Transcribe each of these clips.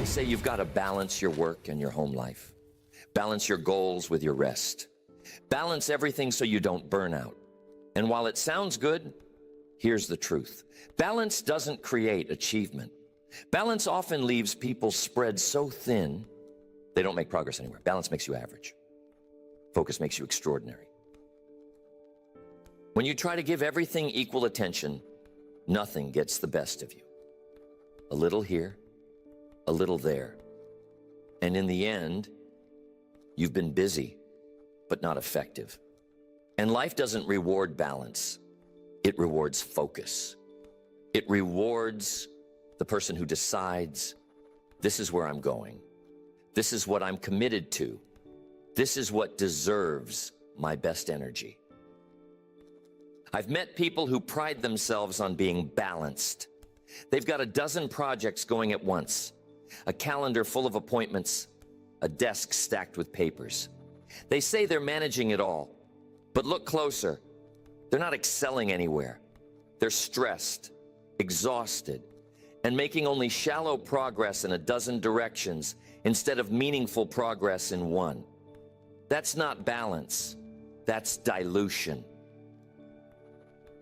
They say you've got to balance your work and your home life. Balance your goals with your rest. Balance everything so you don't burn out. And while it sounds good, here's the truth. Balance doesn't create achievement. Balance often leaves people spread so thin, they don't make progress anywhere. Balance makes you average. Focus makes you extraordinary. When you try to give everything equal attention, nothing gets the best of you. A little here, a little there. And in the end, you've been busy, but not effective. And life doesn't reward balance. It rewards focus. It rewards the person who decides, this is where I'm going. This is what I'm committed to. This is what deserves my best energy. I've met people who pride themselves on being balanced. They've got a dozen projects going at once, a calendar full of appointments, a desk stacked with papers. They say they're managing it all, but look closer. They're not excelling anywhere. They're stressed, exhausted, and making only shallow progress in a dozen directions instead of meaningful progress in one. That's not balance. That's dilution.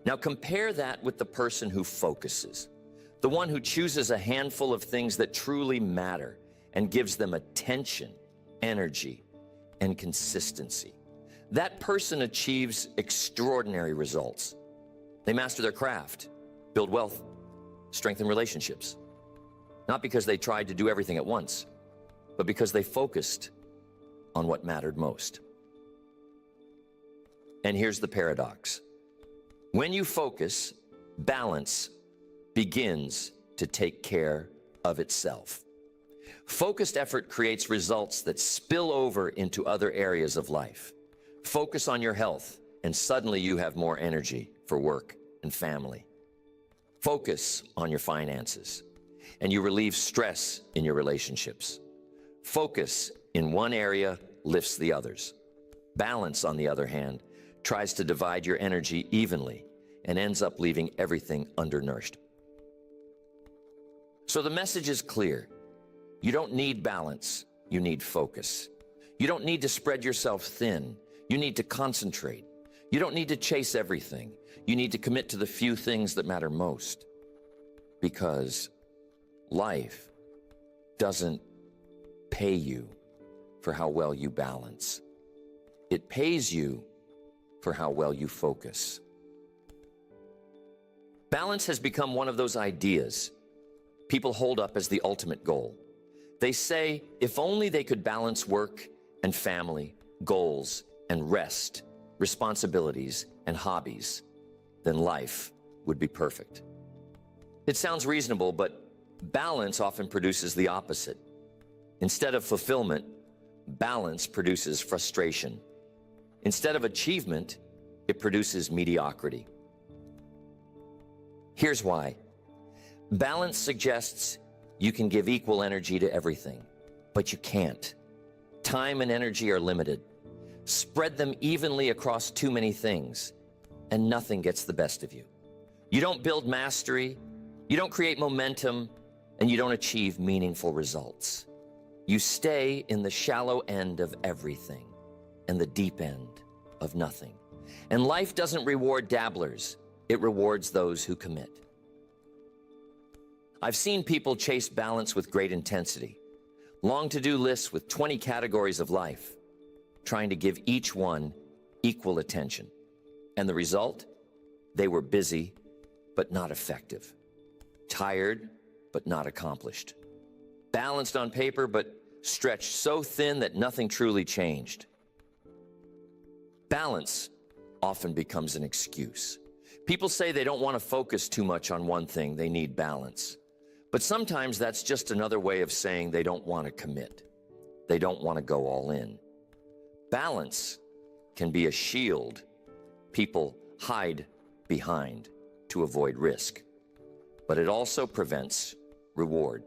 Now compare that with the person who focuses, the one who chooses a handful of things that truly matter and gives them attention, energy, and consistency. That person achieves extraordinary results. They master their craft, build wealth, strengthen relationships. Not because they tried to do everything at once, but because they focused on what mattered most. And here's the paradox. When you focus, balance begins to take care of itself. Focused effort creates results that spill over into other areas of life. Focus on your health, and suddenly you have more energy for work and family. Focus on your finances, and you relieve stress in your relationships. Focus in one area lifts the others. Balance, on the other hand, tries to divide your energy evenly and ends up leaving everything undernourished. So the message is clear. You don't need balance, you need focus. You don't need to spread yourself thin, you need to concentrate. You don't need to chase everything, you need to commit to the few things that matter most. Because life doesn't pay you for how well you balance. It pays you for how well you focus. Balance has become one of those ideas people hold up as the ultimate goal. They say if only they could balance work and family, goals and rest, responsibilities and hobbies, then life would be perfect. It sounds reasonable, but balance often produces the opposite. Instead of fulfillment, balance produces frustration. Instead of achievement, it produces mediocrity. Here's why. Balance suggests you can give equal energy to everything, but you can't. Time and energy are limited. Spread them evenly across too many things, and nothing gets the best of you. You don't build mastery, you don't create momentum, and you don't achieve meaningful results. You stay in the shallow end of everything and the deep end of nothing. And life doesn't reward dabblers, it rewards those who commit. I've seen people chase balance with great intensity, long to-do lists with 20 categories of life, trying to give each one equal attention. And the result? They were busy, but not effective. Tired, but not accomplished. Balanced on paper, but stretched so thin that nothing truly changed. Balance often becomes an excuse. People say they don't want to focus too much on one thing, they need balance. But sometimes that's just another way of saying they don't want to commit. They don't want to go all in. Balance can be a shield people hide behind to avoid risk, but it also prevents reward.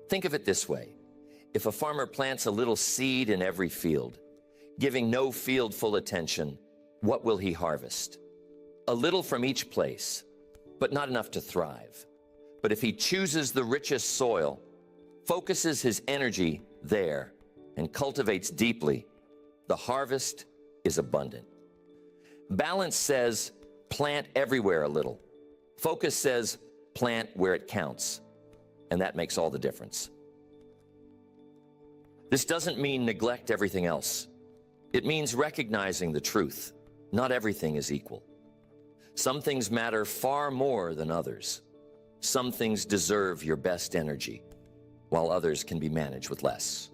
Think of it this way. If a farmer plants a little seed in every field, giving no field full attention, what will he harvest? A little from each place, but not enough to thrive. But if he chooses the richest soil, focuses his energy there and cultivates deeply, the harvest is abundant. Balance says, plant everywhere a little. Focus says, plant where it counts. And that makes all the difference. This doesn't mean neglect everything else. It means recognizing the truth. Not everything is equal. Some things matter far more than others. Some things deserve your best energy, while others can be managed with less.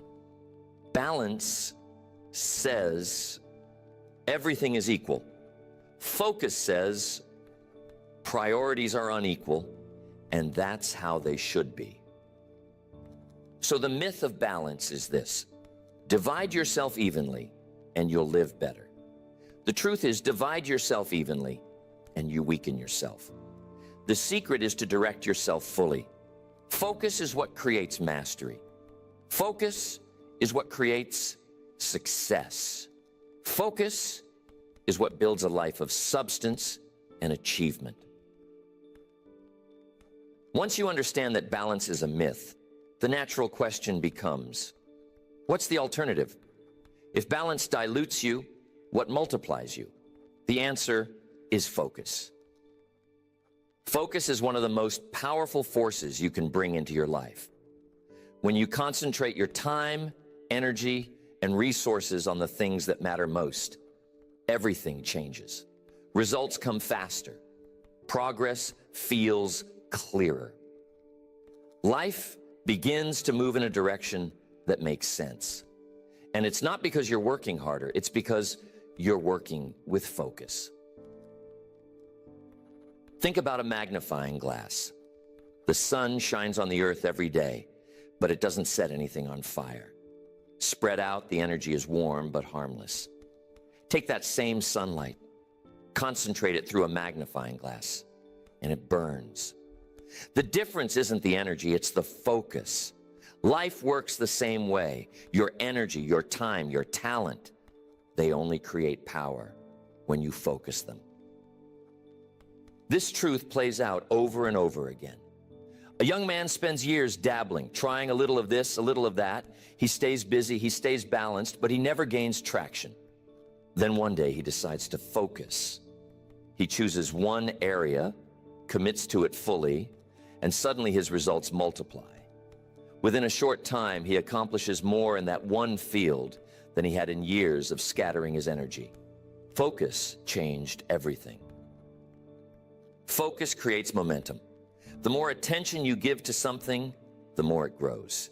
Balance says everything is equal. Focus says priorities are unequal, and that's how they should be. So the myth of balance is this: divide yourself evenly and you'll live better. The truth is, divide yourself evenly and you weaken yourself. The secret is to direct yourself fully. Focus is what creates mastery. Focus is what creates success. Focus is what builds a life of substance and achievement. Once you understand that balance is a myth, the natural question becomes, what's the alternative? If balance dilutes you, what multiplies you? The answer is focus. Focus is one of the most powerful forces you can bring into your life. When you concentrate your time, energy, and resources on the things that matter most, everything changes. Results come faster. Progress feels clearer. Life begins to move in a direction that makes sense. And it's not because you're working harder, it's because you're working with focus. Think about a magnifying glass. The sun shines on the earth every day, but it doesn't set anything on fire. Spread out, the energy is warm but harmless. Take that same sunlight, concentrate it through a magnifying glass, and it burns. The difference isn't the energy, it's the focus. Life works the same way. Your energy, your time, your talent, they only create power when you focus them. This truth plays out over and over again. A young man spends years dabbling, trying a little of this, a little of that. He stays busy, he stays balanced, but he never gains traction. Then one day he decides to focus. He chooses one area, commits to it fully, and suddenly his results multiply. Within a short time, he accomplishes more in that one field than he had in years of scattering his energy. Focus changed everything. Focus creates momentum. The more attention you give to something, the more it grows.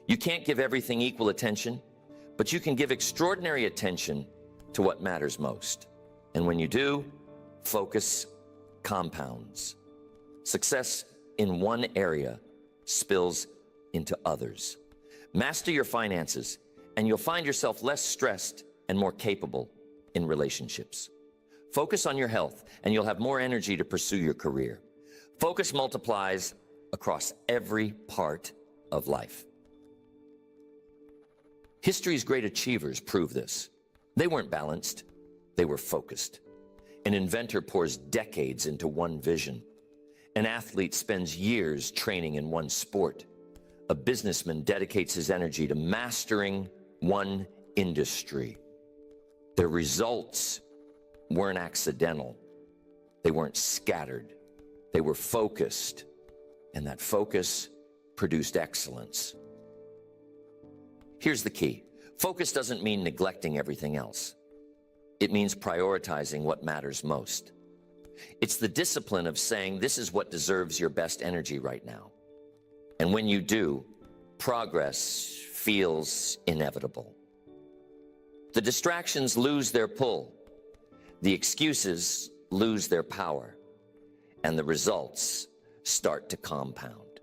You can't give everything equal attention, but you can give extraordinary attention to what matters most. And when you do, focus compounds. Success in one area spills into others. Master your finances, and you'll find yourself less stressed and more capable in relationships. Focus on your health, and you'll have more energy to pursue your career. Focus multiplies across every part of life. History's great achievers prove this. They weren't balanced, they were focused. An inventor pours decades into one vision. An athlete spends years training in one sport. A businessman dedicates his energy to mastering one industry. Their results weren't accidental. They weren't scattered. They were focused, and that focus produced excellence. Here's the key. Focus doesn't mean neglecting everything else. It means prioritizing what matters most. It's the discipline of saying, this is what deserves your best energy right now. And when you do, progress feels inevitable. The distractions lose their pull. The excuses lose their power. And the results start to compound.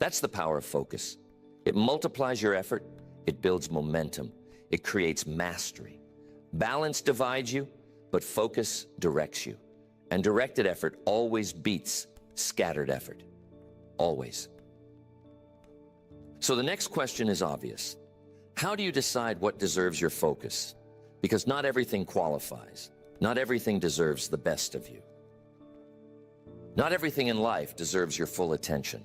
That's the power of focus. It multiplies your effort. It builds momentum. It creates mastery. Balance divides you, but focus directs you. And directed effort always beats scattered effort. Always. So the next question is obvious. How do you decide what deserves your focus? Because not everything qualifies. Not everything deserves the best of you. Not everything in life deserves your full attention.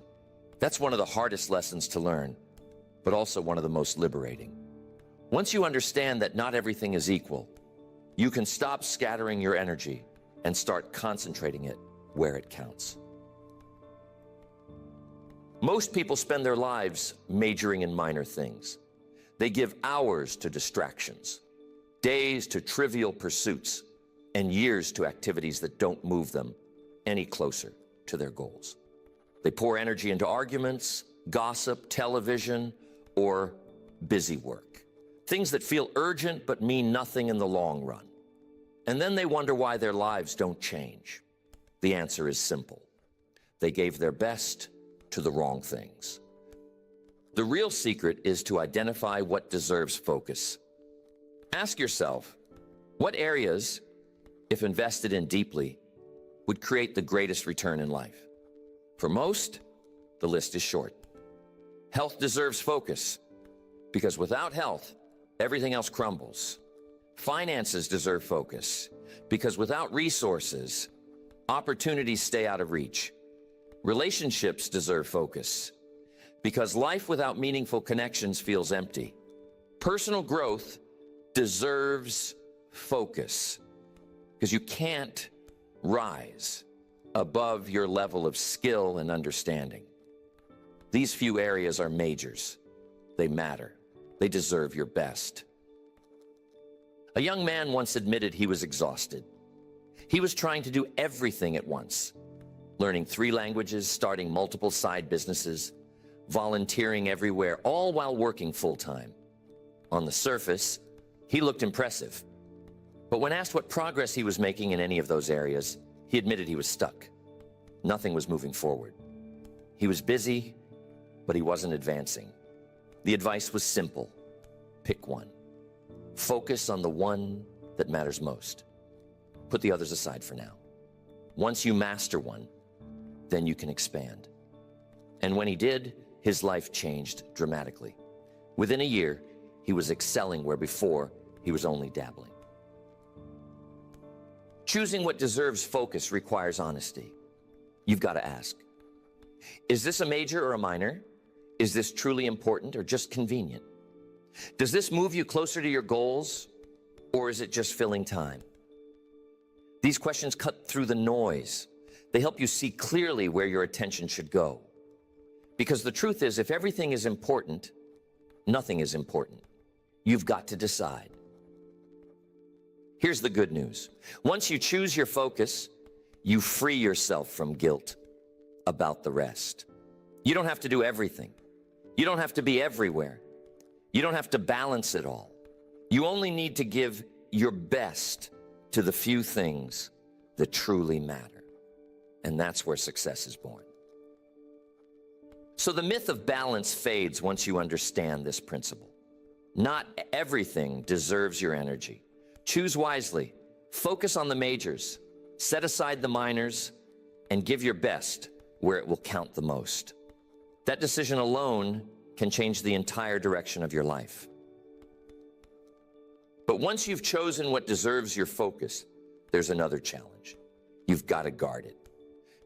That's one of the hardest lessons to learn, but also one of the most liberating. Once you understand that not everything is equal, you can stop scattering your energy and start concentrating it where it counts. Most people spend their lives majoring in minor things. They give hours to distractions, days to trivial pursuits, and years to activities that don't move them any closer to their goals. They pour energy into arguments, gossip, television, or busy work. Things that feel urgent but mean nothing in the long run. And then they wonder why their lives don't change. The answer is simple. They gave their best to the wrong things. The real secret is to identify what deserves focus. Ask yourself, what areas, if invested in deeply, would create the greatest return in life? For most, the list is short. Health deserves focus, because without health, everything else crumbles. Finances deserve focus, because without resources, opportunities stay out of reach. Relationships deserve focus, because life without meaningful connections feels empty. Personal growth deserves focus, because you can't rise above your level of skill and understanding. These few areas are majors. They matter. They deserve your best. A young man once admitted he was exhausted. He was trying to do everything at once, learning 3 languages, starting multiple side businesses, volunteering everywhere, all while working full-time. On the surface, he looked impressive. But when asked what progress he was making in any of those areas, he admitted he was stuck. Nothing was moving forward. He was busy, but he wasn't advancing. The advice was simple. Pick one. Focus on the one that matters most. Put the others aside for now. Once you master one, then you can expand. And when he did, his life changed dramatically. Within a year, he was excelling where before he was only dabbling. Choosing what deserves focus requires honesty. You've got to ask, is this a major or a minor? Is this truly important or just convenient? Does this move you closer to your goals, or is it just filling time? These questions cut through the noise. They help you see clearly where your attention should go. Because the truth is, if everything is important, nothing is important. You've got to decide. Here's the good news. Once you choose your focus, you free yourself from guilt about the rest. You don't have to do everything. You don't have to be everywhere. You don't have to balance it all. You only need to give your best to the few things that truly matter. And that's where success is born. So the myth of balance fades once you understand this principle. Not everything deserves your energy. Choose wisely. Focus on the majors. Set aside the minors and give your best where it will count the most. That decision alone can change the entire direction of your life. But once you've chosen what deserves your focus, there's another challenge. You've got to guard it,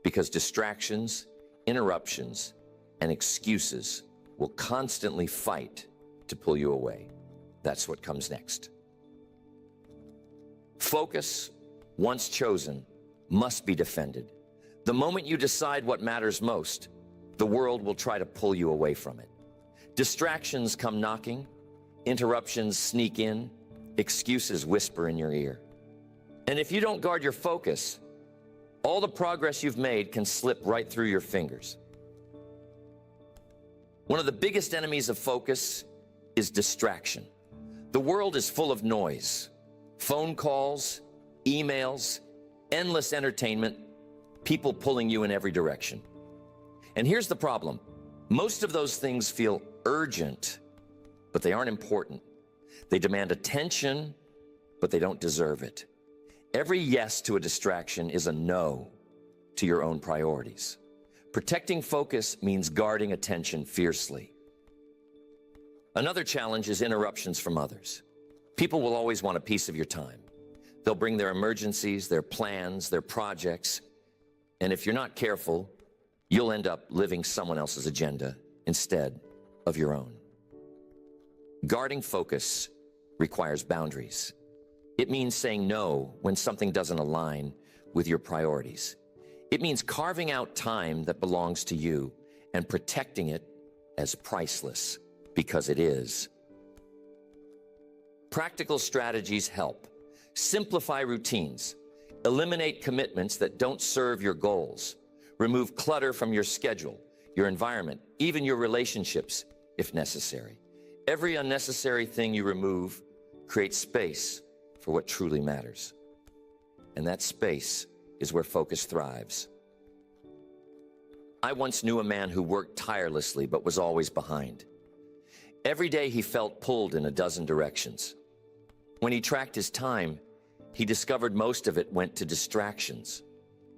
because distractions, interruptions, and excuses will constantly fight to pull you away. That's what comes next. Focus, once chosen, must be defended. The moment you decide what matters most, the world will try to pull you away from it. Distractions come knocking, interruptions sneak in, excuses whisper in your ear. And if you don't guard your focus, all the progress you've made can slip right through your fingers. One of the biggest enemies of focus is distraction. The world is full of noise, phone calls, emails, endless entertainment, people pulling you in every direction. And here's the problem. Most of those things feel urgent, but they aren't important. They demand attention, but they don't deserve it. Every yes to a distraction is a no to your own priorities. Protecting focus means guarding attention fiercely. Another challenge is interruptions from others. People will always want a piece of your time. They'll bring their emergencies, their plans, their projects, and if you're not careful, you'll end up living someone else's agenda instead of your own. Guarding focus requires boundaries. It means saying no when something doesn't align with your priorities. It means carving out time that belongs to you and protecting it as priceless, because it is. Practical strategies help. Simplify routines. Eliminate commitments that don't serve your goals. Remove clutter from your schedule, your environment, even your relationships, if necessary. Every unnecessary thing you remove creates space for what truly matters. And that space is where focus thrives. I once knew a man who worked tirelessly but was always behind. Every day he felt pulled in a dozen directions. When he tracked his time, he discovered most of it went to distractions,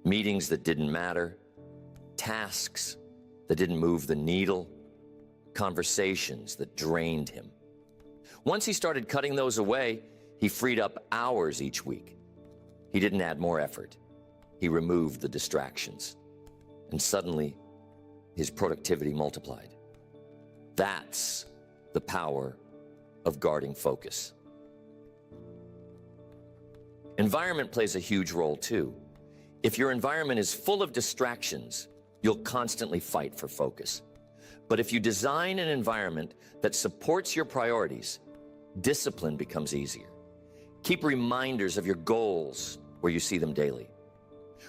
meetings that didn't matter, tasks that didn't move the needle, conversations that drained him. Once he started cutting those away, he freed up hours each week. He didn't add more effort. He removed the distractions. And suddenly, his productivity multiplied. That's the power of guarding focus. Environment plays a huge role too. If your environment is full of distractions, you'll constantly fight for focus. But if you design an environment that supports your priorities, discipline becomes easier. Keep reminders of your goals where you see them daily.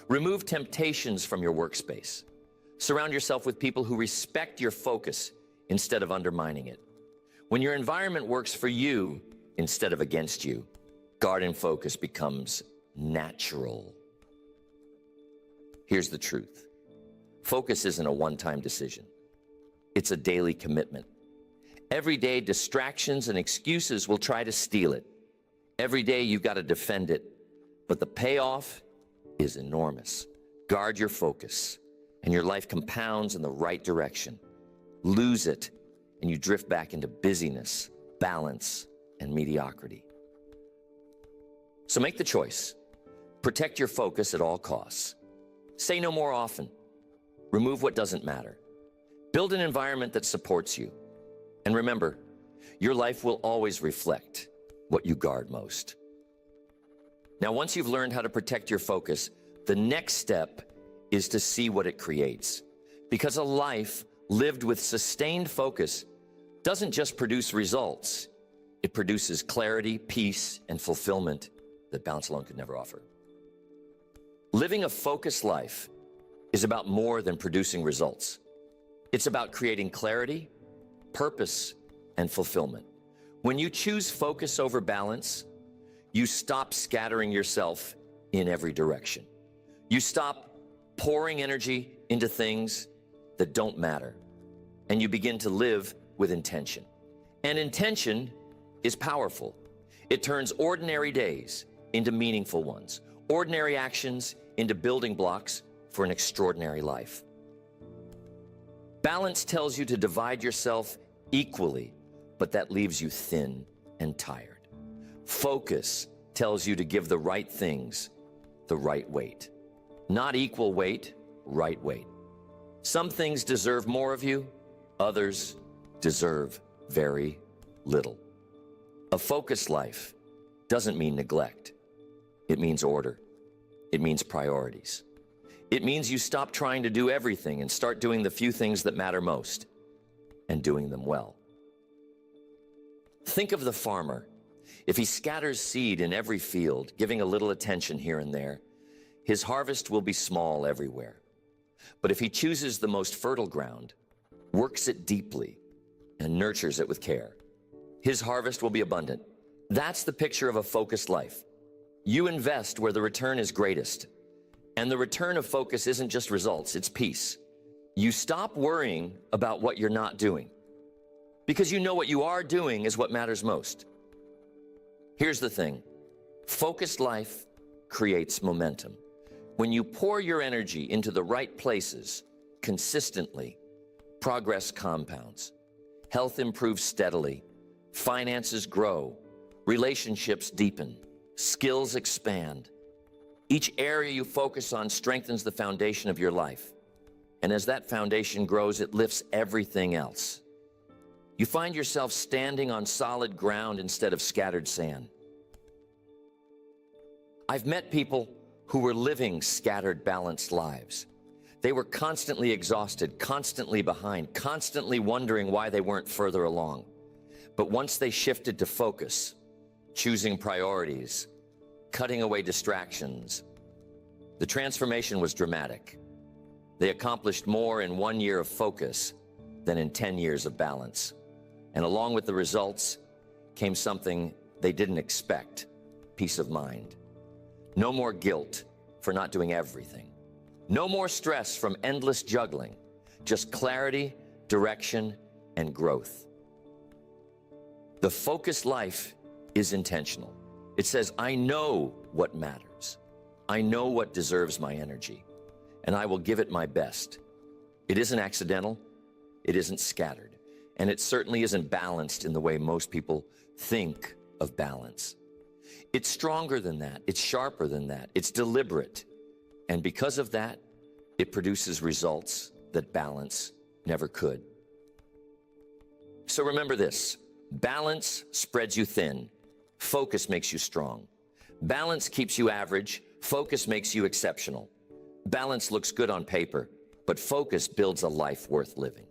Remove temptations from your workspace. Surround yourself with people who respect your focus instead of undermining it. When your environment works for you instead of against you, guarding focus becomes natural. Here's the truth. Focus isn't a one-time decision. It's a daily commitment. Every day, distractions and excuses will try to steal it. Every day, you've got to defend it. But the payoff is enormous. Guard your focus, and your life compounds in the right direction. Lose it, and you drift back into busyness, balance, and mediocrity. So make the choice. Protect your focus at all costs. Say no more often. Remove what doesn't matter. Build an environment that supports you. And remember, your life will always reflect what you guard most. Now, once you've learned how to protect your focus, the next step is to see what it creates. Because a life lived with sustained focus doesn't just produce results, it produces clarity, peace, and fulfillment that balance alone could never offer. Living a focused life is about more than producing results. It's about creating clarity, purpose, and fulfillment. When you choose focus over balance, you stop scattering yourself in every direction. You stop pouring energy into things that don't matter, and you begin to live with intention. And intention is powerful. It turns ordinary days into meaningful ones, ordinary actions into building blocks for an extraordinary life. Balance tells you to divide yourself equally, but that leaves you thin and tired. Focus tells you to give the right things the right weight. Not equal weight, right weight. Some things deserve more of you, others deserve very little. A focused life doesn't mean neglect. It means order. It means priorities. It means you stop trying to do everything and start doing the few things that matter most, and doing them well. Think of the farmer. If he scatters seed in every field, giving a little attention here and there, his harvest will be small everywhere. But if he chooses the most fertile ground, works it deeply, and nurtures it with care, his harvest will be abundant. That's the picture of a focused life. You invest where the return is greatest. And the return of focus isn't just results, it's peace. You stop worrying about what you're not doing, because you know what you are doing is what matters most. Here's the thing. Focused life creates momentum. When you pour your energy into the right places consistently, progress compounds. Health improves steadily. Finances grow. Relationships deepen. Skills expand. Each area you focus on strengthens the foundation of your life. And as that foundation grows, it lifts everything else. You find yourself standing on solid ground instead of scattered sand. I've met people who were living scattered, balanced lives. They were constantly exhausted, constantly behind, constantly wondering why they weren't further along. But once they shifted to focus, choosing priorities, cutting away distractions, the transformation was dramatic. They accomplished more in 1 year of focus than in 10 years of balance. And along with the results came something they didn't expect: peace of mind. No more guilt for not doing everything. No more stress from endless juggling. Just clarity, direction, and growth. The focused life is intentional. It says, I know what matters. I know what deserves my energy, and I will give it my best. It isn't accidental, it isn't scattered, and it certainly isn't balanced in the way most people think of balance. It's stronger than that, it's sharper than that, it's deliberate, and because of that, it produces results that balance never could. So remember this: balance spreads you thin, focus makes you strong. Balance keeps you average, focus makes you exceptional. Balance looks good on paper, but focus builds a life worth living.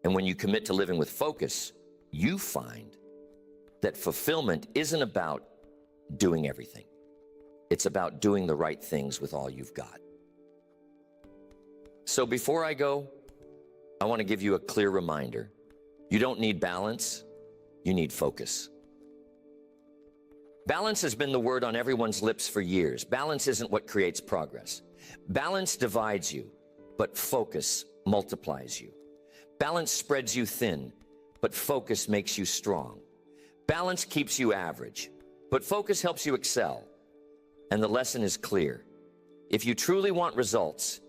And when you commit to living with focus, you find that fulfillment isn't about doing everything. It's about doing the right things with all you've got. So before I go, I want to give you a clear reminder. You don't need balance, you need focus. Balance has been the word on everyone's lips for years. Balance isn't what creates progress. Balance divides you, but focus multiplies you. Balance spreads you thin, but focus makes you strong. Balance keeps you average, but focus helps you excel. And the lesson is clear. If you truly want results,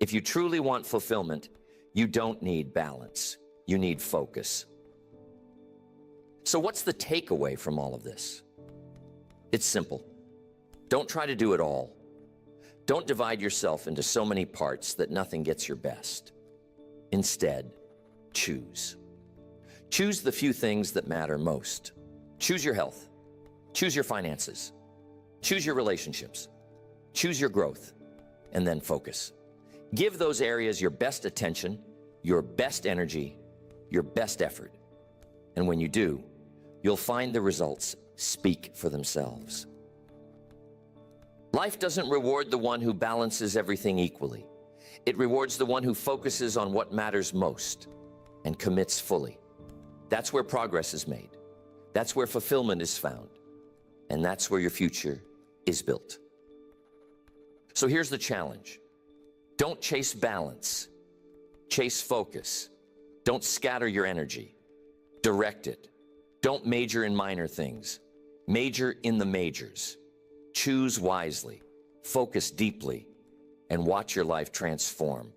if you truly want fulfillment, you don't need balance. You need focus. So what's the takeaway from all of this? It's simple. Don't try to do it all. Don't divide yourself into so many parts that nothing gets your best. Instead, choose. Choose the few things that matter most. Choose your health. Choose your finances. Choose your relationships. Choose your growth, and then focus. Give those areas your best attention, your best energy, your best effort. And when you do, you'll find the results speak for themselves. Life doesn't reward the one who balances everything equally. It rewards the one who focuses on what matters most and commits fully. That's where progress is made. That's where fulfillment is found. And that's where your future is built. So here's the challenge. Don't chase balance. Chase focus. Don't scatter your energy. Direct it. Don't major in minor things. Major in the majors. Choose wisely. Focus deeply. And watch your life transform.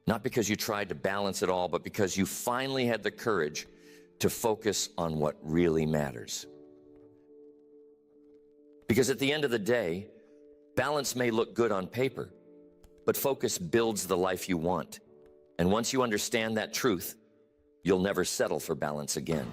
Not because you tried to balance it all, but because you finally had the courage to focus on what really matters. Because at the end of the day, balance may look good on paper, but focus builds the life you want. And once you understand that truth, you'll never settle for balance again.